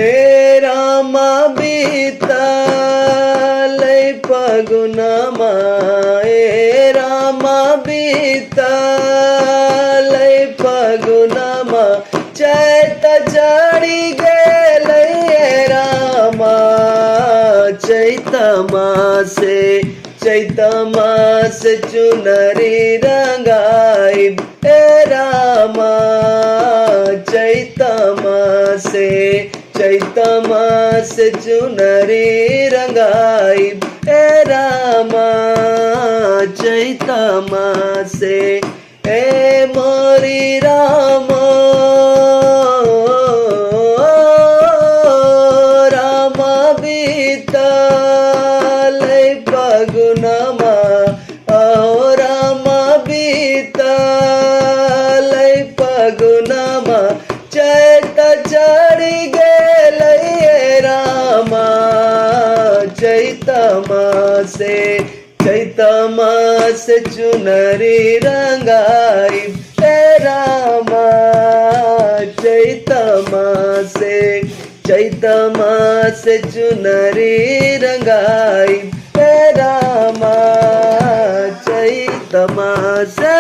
हे रामा बीतलै फगुनमा हे रामा बीतलै फगुनमा चैत चढ़ी गेलै हे रामा चैत मासे चुनरी रंगाई हे रामा चैत मासे चुनरी रंगाई हे रामा चैत मासे हे मोरी रामा रामा बीतलै फगुनमा रामा बीतलै फगुनमा चैत चढ़ी गेलै हे रामा चैत मासे चुनरी रंगाई हे रामा चैत मासे चुनरी रंगाई हे रामा चैत मासे